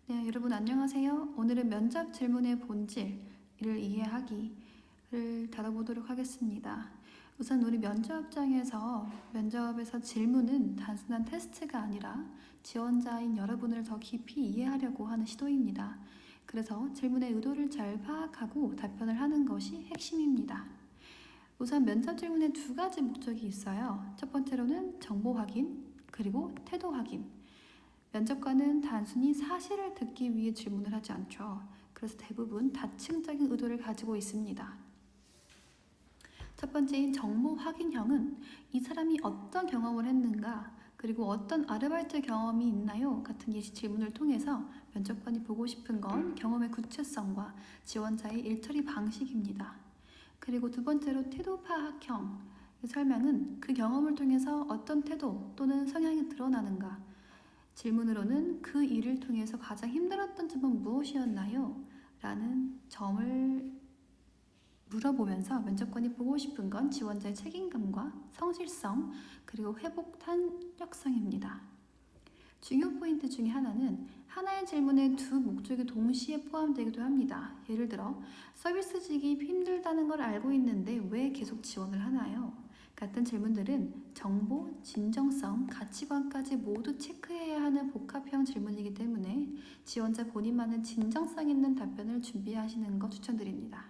네, 여러분 안녕하세요. 오늘은 면접 질문의 본질을 이해하기를 다뤄보도록 하겠습니다. 우선 우리 면접에서 질문은 단순한 테스트가 아니라 지원자인 여러분을 더 깊이 이해하려고 하는 시도입니다. 그래서 질문의 의도를 잘 파악하고 답변을 하는 것이 핵심입니다. 우선 면접 질문에 두 가지 목적이 있어요. 첫 번째로는 정보 확인, 그리고 태도 확인. 면접관은 단순히 사실을 듣기 위해 질문을 하지 않죠. 그래서 대부분 다층적인 의도를 가지고 있습니다. 첫 번째인 정보 확인형은 이 사람이 어떤 경험을 했는가, 그리고 어떤 아르바이트 경험이 있나요? 같은 예시 질문을 통해서 면접관이 보고 싶은 건 경험의 구체성과 지원자의 일처리 방식입니다. 그리고 두 번째로 태도 파악형 설명은 그 경험을 통해서 어떤 태도 또는 성향이 드러나는가, 질문으로는 그 일을 통해서 가장 힘들었던 점은 무엇이었나요? 라는 점을 물어보면서 면접관이 보고 싶은 건 지원자의 책임감과 성실성, 그리고 회복 탄력성입니다. 중요 포인트 중에 하나는 하나의 질문에 두 목적이 동시에 포함되기도 합니다. 예를 들어 서비스직이 힘들다는 걸 알고 있는데 왜 계속 지원을 하나요? 같은 질문들은 정보, 진정성, 가치관까지 모두 체크해야 하는 복합형 질문이기 때문에 지원자 본인만의 진정성 있는 답변을 준비하시는 것 추천드립니다.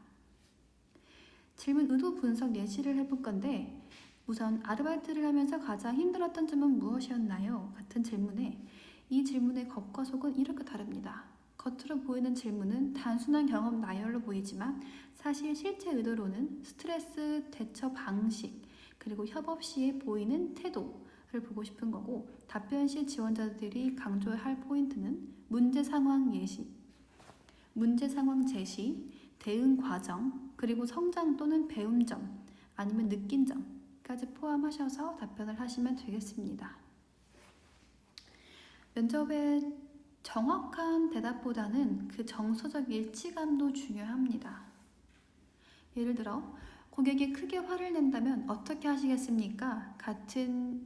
질문 의도 분석 예시를 해볼 건데, 우선 아르바이트를 하면서 가장 힘들었던 점은 무엇이었나요? 같은 질문에 이 질문의 겉과 속은 이렇게 다릅니다. 겉으로 보이는 질문은 단순한 경험 나열로 보이지만 사실 실제 의도로는 스트레스 대처 방식, 그리고 협업 시에 보이는 태도를 보고 싶은 거고, 답변 시 지원자들이 강조할 포인트는 문제 상황 예시, 문제 상황 제시, 대응 과정, 그리고 성장 또는 배운 점, 아니면 느낀 점까지 포함하셔서 답변을 하시면 되겠습니다. 면접의 정확한 대답보다는 그 정서적 일치감도 중요합니다. 예를 들어 고객이 크게 화를 낸다면 어떻게 하시겠습니까? 같은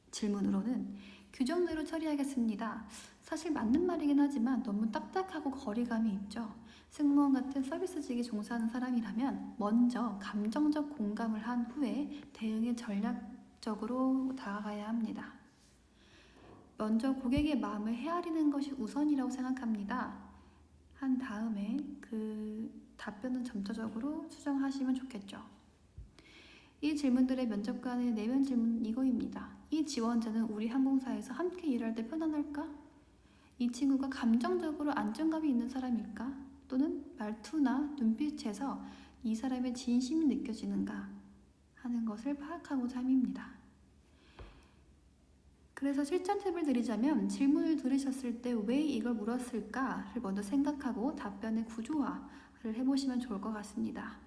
질문으로는 규정대로 처리하겠습니다. 사실 맞는 말이긴 하지만 너무 딱딱하고 거리감이 있죠. 승무원 같은 서비스직에 종사하는 사람이라면 먼저 감정적 공감을 한 후에 대응에 전략적으로 다가가야 합니다. 먼저 고객의 마음을 헤아리는 것이 우선이라고 생각합니다. 한 다음에 그 답변은 점차적으로 수정하시면 좋겠죠. 이 질문들의 면접관의 내면 질문은 이거입니다. 이 지원자는 우리 항공사에서 함께 일할 때 편안할까? 이 친구가 감정적으로 안정감이 있는 사람일까? 또는 말투나 눈빛에서 이 사람의 진심이 느껴지는가 하는 것을 파악하고자 함입니다. 그래서 실전 팁을 드리자면 질문을 들으셨을 때 왜 이걸 물었을까를 먼저 생각하고 답변의 구조화를 해보시면 좋을 것 같습니다.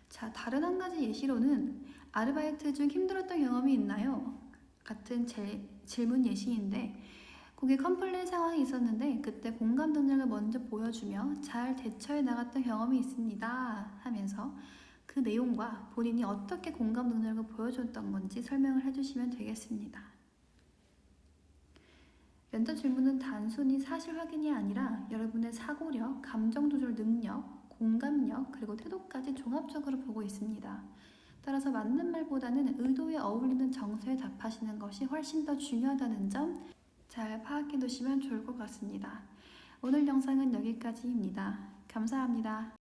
자, 다른 한 가지 예시로는 아르바이트 중 힘들었던 경험이 있나요? 같은 질문 예시인데, 고객 컴플레인 상황이 있었는데 그때 공감 능력을 먼저 보여주며 잘 대처해 나갔던 경험이 있습니다 하면서 그 내용과 본인이 어떻게 공감 능력을 보여줬던 건지 설명을 해주시면 되겠습니다. 면접 질문은 단순히 사실 확인이 아니라 여러분의 사고력, 감정 조절 능력, 공감력, 그리고 태도까지 종합적으로 보고 있습니다. 따라서 맞는 말보다는 의도에 어울리는 정서에 답하시는 것이 훨씬 더 중요하다는 점 잘 파악해 두시면 좋을 것 같습니다. 오늘 영상은 여기까지입니다. 감사합니다.